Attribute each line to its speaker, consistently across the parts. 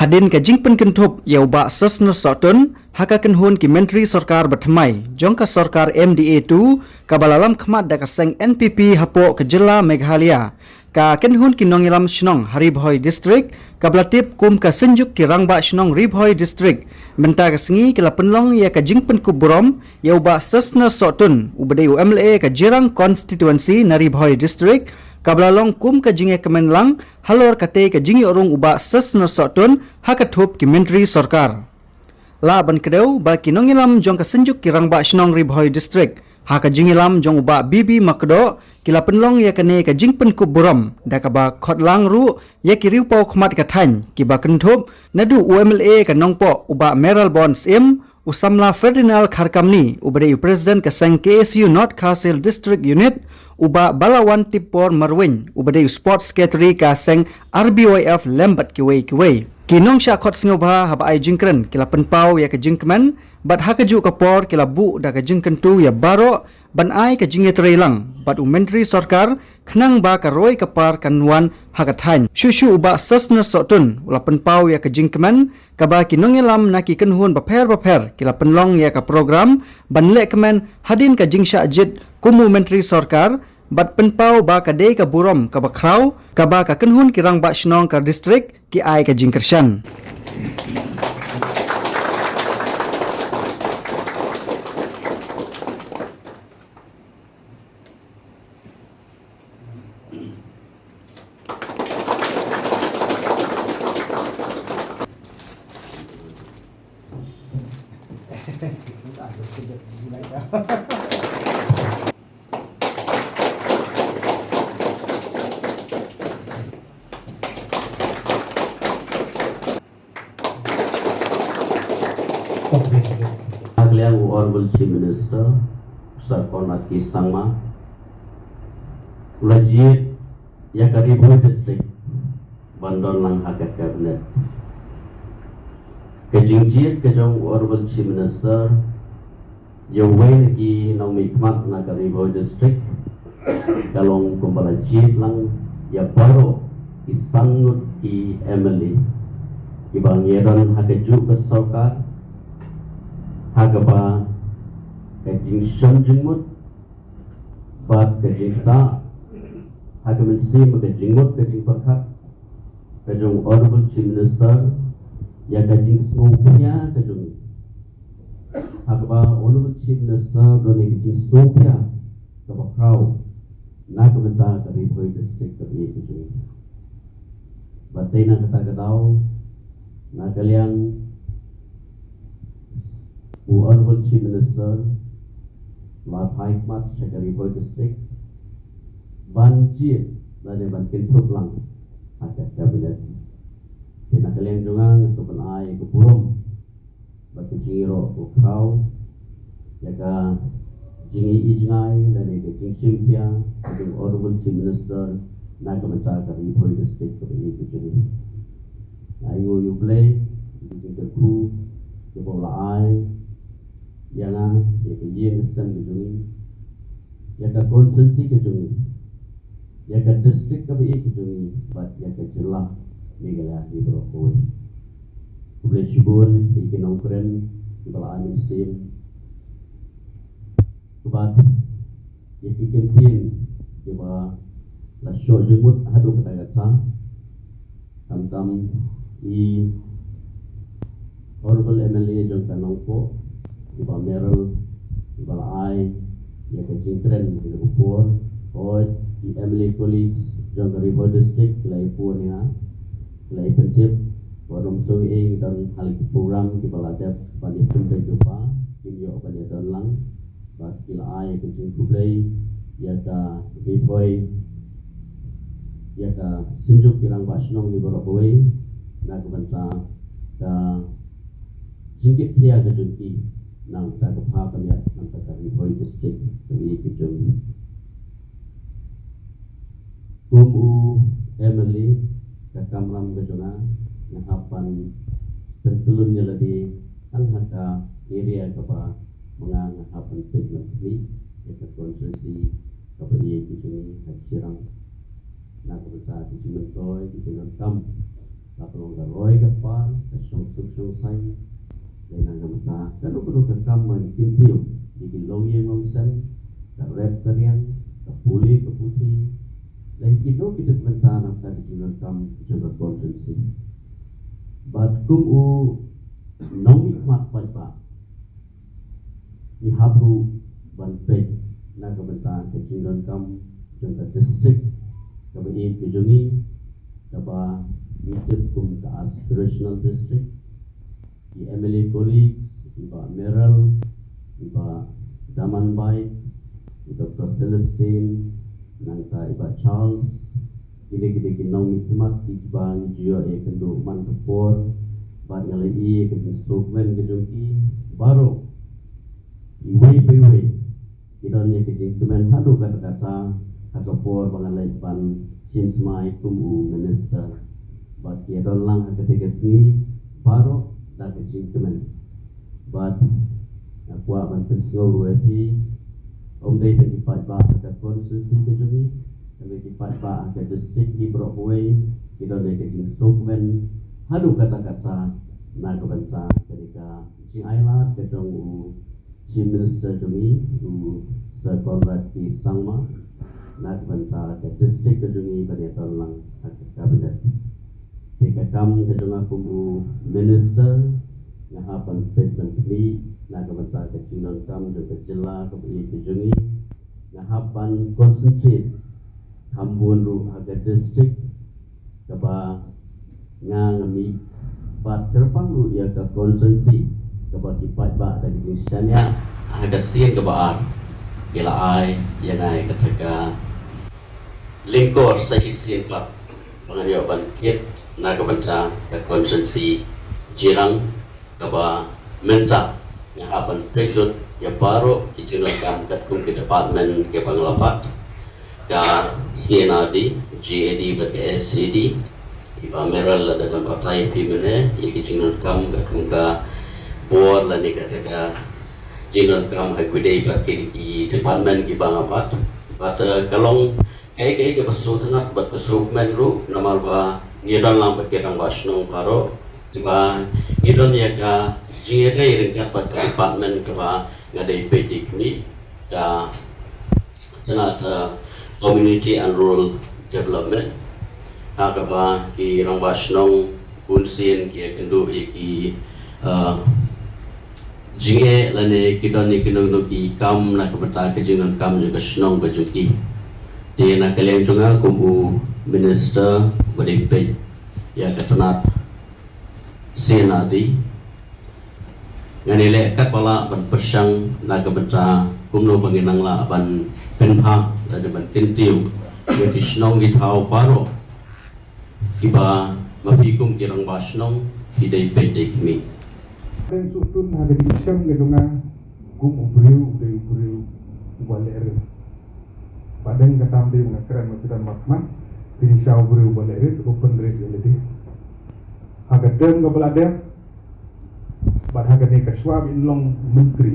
Speaker 1: Hadin ka jingpen kentup yau ba sesna sotun haka kenhun ki menteri sarkar bertemai jongka sarkar MDA tu ka balalam khmat da kaseng NPP hapo ke jela Meghalaya ka kenhun ki nongilam shnong Haribhoi district ka blatip kum ka senjuk ki rangba shnong Ribhoi district menta ka sengi ki lapenlong ya ka jingpen kuburom yau ba sesna sotun ubade UMLA ka jirang constituency na Ribhoi district kablalong kum ka jinge kemenlang halor kate ka jingi orong uba sesna sotun hakathup ki menteri sarkar la ban kedeu ba kinongilam jong ka senjuk ki rangba shnong Ribhoi district haka jingilam jong uba bibi makdo kila penlong ya kane ka jingpen kuburom da ka ba khotlang ru ya ki riupau khmat ka than ki ba kenthup nadu UMLA ka nongpo uba Meral Bonds usamla Ferdinand Kharkamni ubade president ka sang KSU North Khasil district unit uba Balawan Tipor Marwin ubade sports secretary ka sang RBYF lembat kiwei kinong sya khot singobha haba ai jingkren kila penpau ya ka jingkmen bat hakaju kapor kila bu da ka jingken tu ya baro ban ai ka jinge trelang bat menteri sarkar khnang ba ka roi kapar kanwan hakathan shushu uba sesna sotun ula penpau ya ka jingkmen ka ba kinongelam naki kenhun baper kila penlong ya ka program ban le kemen hadin ka jingsha jit kumu menteri sarkar bat penpau ba ka dei ka burom ka ba krau ka ba ka kenhun kirang ba shnong ka district ki ai ka jingkershan
Speaker 2: Agliang Honorable Chief Minister Sarkon Aki Sangma Ulajit Yakaribhoi District Bandon Lang Hakat Cabinet Kejingjit Kejong Honorable Chief Minister Yawai Naki Naumi Kmak Nakaribhoi District Kalong Kumpalajit Lang Yaparo Isangut Ki Emily Ibangiran Hakaju Kesaukat Hagaba kajing syam jingmut bat kajing ta hagamen sim kajing mut kajing perkat kajong honorable chief minister ya kajing sopia kajong hagaba honorable chief minister doni kajing sopia kaba krau na kabenta ka Ribhoi district ka kajing batay na katagadao na kaliang Honorable Chief Minister Lat Haikmat Ribhoi District Banjir dari Bankin Tuplang Hakat Kabinet Tina kalian jungang Sopan ay Kupurom Bati Jingiro Ukraw Yaga Jingi Ijngai dari Jing Simpia Jing Honorable Chief Minister Nagamenta Ribhoi District Kami Kujuni Ayo Yublay Jing Kerku Jebola ay Yana ya kajian kesan kejungi ya ka konsensi kejungi ya ka distrik kabi kejungi bat ya ka jelah Meghalaya di Brokoi boleh syibun di kinongkren di balaan musim bat ya kikin di ba la syok jemut hadu kata tam i Honorable MLA Jong Kanongpo Iba Meral, Iba Laay, ya kecing tren di Kupur, di MLA colleagues, Jong Ribhoi District, Kilai Pun ya, Kilai Pentip, Warum Soe dan hal program di Baladep, Bani Punta Jumpa, Kimyo Bani Donlang, Bas Kilai kecing Kublai, ya ka Ribhoi, ya ka Senjuk Kirang Basnong di Boroboi, na kebenta ka Jingkit Hia Kejunki, nang takapha kami nang Ribhoi District kami kejung kumu Emily kakamram kejunga ngahapan tentelunnya lebih anghaka area kapa mengahapan pigment free yaitu konsensi kapa ia kejungi haksirang nak berita kejungan toy kejungan kam kapro ga roy ga par ka song sai dengan gamata kanu ka kaman kintiu di longye ngongsan ka rep karian ka puli ka puti lain kino kita mentana tadi junan kam jaga konsumsi bat kum u nomi mat pa ni habru ban pe na gamata ke junan kam jaga district ka ba ke jungi ka ba mitip kum ka aspirational district di MLA colleagues iba Meral iba Daman Bai Dr. Celestine nangta iba Charles gede-gede kinong mitmat ibang jio kendo man kapor bat ngalai kendo sokmen kejongki baro iwe kidonnya kejeng kemen hadu kata-kata kakapor bangalai ban simsmai kumu minister bat kidon lang ketegasni baro dak kejeng kemen bat akwa ban pensio ruepi Om day terlipat bah ke konstitusi kejungi, kami terlipat bah ke distrik di Broadway, kita ada kejung sokmen, hadu kata-kata nak bangsa ketika Cing Ailat kejung si minister jungi, sekolah di Sangma, nak bangsa ke distrik kejungi pada tahun kabinet. Jika kami kejung aku minister, ngahapan statement kami. Nak kementar kecilan kam juga jela kepunyai kejungi ngahapan konsentrate hambun ru harga distrik keba ngami bat terpang ru ia ke konsensi keba kipat ba dari Indonesia harga sien kebaan bila ai yang ai ketika lingkor sahisi klub pengayo bangkit nak kementar ke konsensi jirang keba mentak yang akan terlihat ya baru dijelaskan kum ke departemen ke pengelapat ke CNRD, GAD berke SCD, iba Meral ada dalam partai pimene, yang dijelaskan kum ke board lah ni kata jelaskan hakude berke di departemen ke pengelapat. Pada kalong ke besu tengah besu menru nama ba ngidon lang berke rang wasnong baru. Tiba idon ya ka GAD ringkat pada departemen keba ngadai PD kini da tenata community and rural development kaba ki rangwasnong punsin ki kendu ki GA lane kidon ni kinong ki kam na kebata kejingan kam juga snong bajuki di na kalian juga kubu minister beripe ya ketenat senadi nganile kat pala ban persang naga benta kumno banginang la ban penha la ban kentiu ye kisnong githau paro kiba mapikum kirang basnong hidai pede kimi
Speaker 3: dan sutun ada di Syam gedunga gum ubriu baler padang katambe ngakran matiran makman di Syam ubriu baler open rate jadi agak dem ke beladem badhaga ni kaswab inlong menteri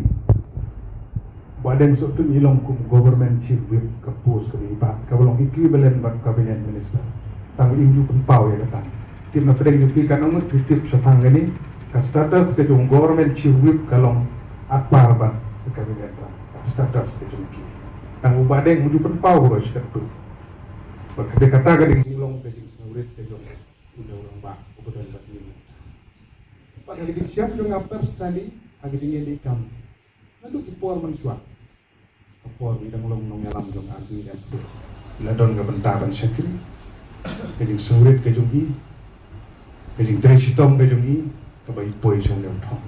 Speaker 3: badem sotun ilong kum government chief whip kapus ke ibat kabolong equivalent bad cabinet minister tang inju penpau ya kata tim na freng yupi kan umut titip satang gani ka status ke jung government chief whip kalong akbar bad cabinet status ke jung ki tang ubadeng uju penpau ro statu bakade kata gading ilong ke jing saurit ke jung undang-undang bak kebetulan buat ini. Pada hari siap juga pers tadi agak tinggi di kam. Lalu kipor mensuap. Kipor bidang long nyalam jong arti dan itu. Ladon ke bentaban syakir. Kejing surit kejung i. Kejing terisitom kejung i. Kebaik poi song leong tong.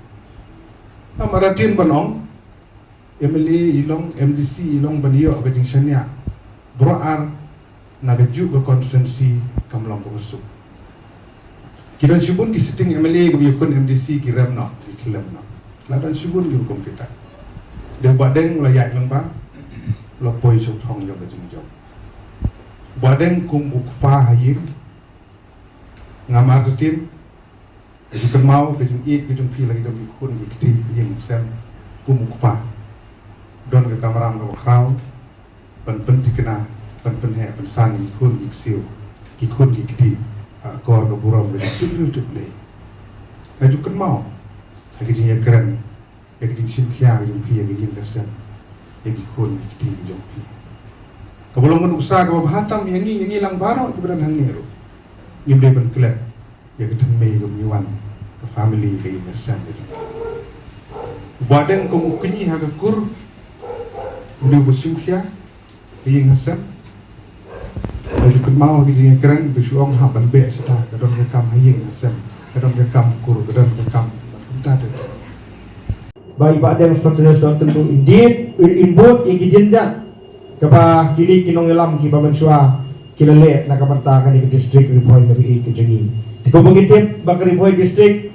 Speaker 3: Amaratin banong. MLA ilong MDC ilong baniyo kejing senya. Broar nagaju ke konstituensi kamlong kebusuk. Kita sibun ki sitting MLA ki yukun MDC ki rem no ki kilem no ladan sibun ki hukum kita de badeng layak lang ba lo poi sok thong yo ka jing badeng kum ukpa hayim ngamar tim ju kan mau ke jing ik ke jing pi lagi dom yukun ki ti yeng sem kum ukpa don ke kamaram ka kraw ban pen tikena ban pen he ban san kun ik siu ki kun ki ti keluarga buram itu play. Aju kan mau, lagi jingnya keren, lagi jing simkia, lagi jing pia, lagi jing kesen, lagi kon, lagi ti, lagi jing pia. Kabulong kan usaha kau bahatam yang ini lang baru keberan hang niru, yang dia berkelak, yang kita mei kemuan, ke family lagi kesen. Badan kau mukini haga kur, udah bersimkia, lagi kesen. Lagi kan mau lagi jing keren, bersuang haban be sudah, kadang rekam haying kesen. Kadang rekam kur, kadang rekam kita ada.
Speaker 4: Baik badan suatu indeed input yang jenjang kepa kini kinong ilam ki pamansua kilale nakapantakan di distrik Ripoy dari kejengi. Tiko mengitip bakal Ripoy distrik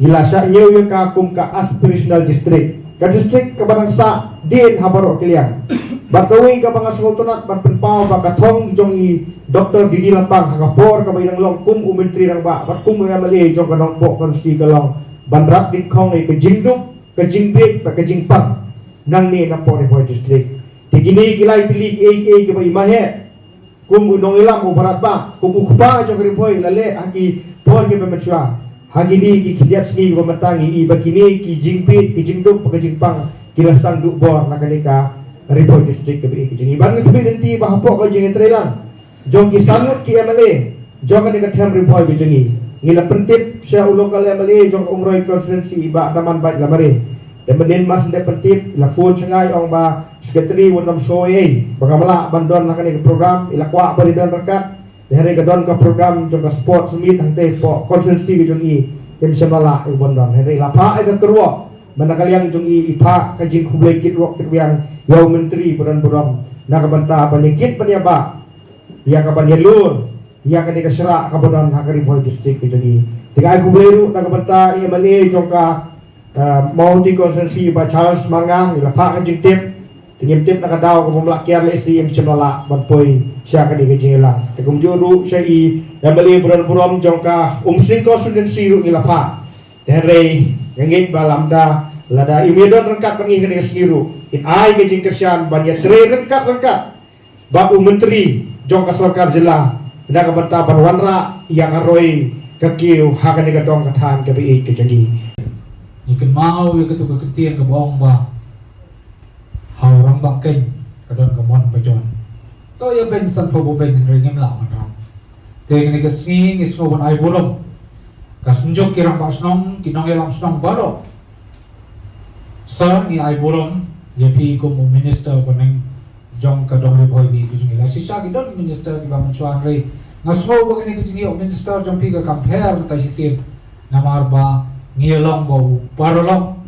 Speaker 4: gilasa nyew yung kakum ka aspirational district. Ka distrik kabarangsa din habaro kilian. Bakawi ka mga sungutunat magpenpaw bakatong jong i Dr. Didi Lapang hakapor ka bayang long kum umentri rang ba bat kum nga mali jong kanong po kon si kalong bandrat din kong ay kajingduk kajingbit pa kajingpat nang ni na po Ripoy district. Tigini kilay tilig AK ka ba imahe kum unong ilang ubarat ba kum ukpa jong Ripoy lale haki por ka pamatswa hagini ki kidiat sni matangi i bakini ki jingbit ki jingduk pa kajingpang kilasang dukbor na kanika Ripoy district kabi iki ibang kabi nanti bahapo ko jing entrelan jong kisanut ki MLA jong kan dikatham Ripoy bijingi ngila pentip siya ulo kal MLA jong umroy constituency iba taman bait lamari demenin mas de pentip la phone sangay ong ba secretary wonam soye bagamala bandon na kanika program ilakwa bari dan rekat hari kadon ka program jong ka sports meet hangte po constituency jong i dem semala i bandon hari lapa ay ka kerwo manakaliang jong i ipa kajing kublay kitwok kitwang yaw menteri buran-buran nakabanta panikit panyaba iya kapanyalur iya kanika sera kabunan Ripoy district jadi tiga ay kubleru nakabanta iya mali jong ka mau di konsensi ba Charles Mangang ilapa kajing tip tingim tip nakadaw ko pumlakyar le si imchenala banpoy siya kanika jingilang tikum juru siya i mali buran-buran jong ka umsing konsensi ru ilapa terre ngit balamda lada imedon rengkat pangi kanika siru in ai ke jingkersian banyak tre rengkat babu menteri jong ka sarkar jela da ka banta barwanra yang aroi kakiu hakan ni katong kathan ka bi ke jangi
Speaker 5: ikan mau ya ketu ketian ke boong ba haurang bakken kadon ka mon pajon to ya ben san po ben ringem la man te ni ka sing is no ai bolom ka sunjok kirang ba snong kinong elang snong baro sir ni ai bolom jadi como minister paneng jong kadong Ripoy bi kujung ila sisa gidon minister di baman suan re ngasmo ba kini kujung o minister jong pi ka compare ta sisir namar ba ngilong bo parolong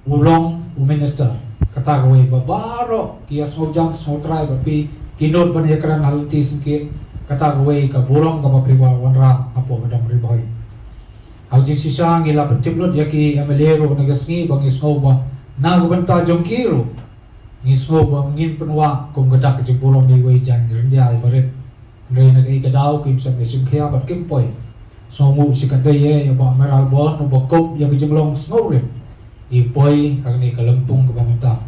Speaker 5: ulong u minister kata gawai ba baro kia smo jang smo try ba pi kinod ban ya karan halti singkir kata gawai ka burong ka papriwa wanra apo madam Ripoy aljing sisa ngila pentiplot yaki MLA ro nagasngi bang ismo ba nagubanta jong kiro ngismo bangin penwa kung gadak jepulong ni wei jan rendia ay barit rey nagay kadaw kim sa mesim kaya bat kimpoy so ngu si kadeye ba meral bon no bakop ya bijemlong snowrim ipoy ang ni kalampung kabamanta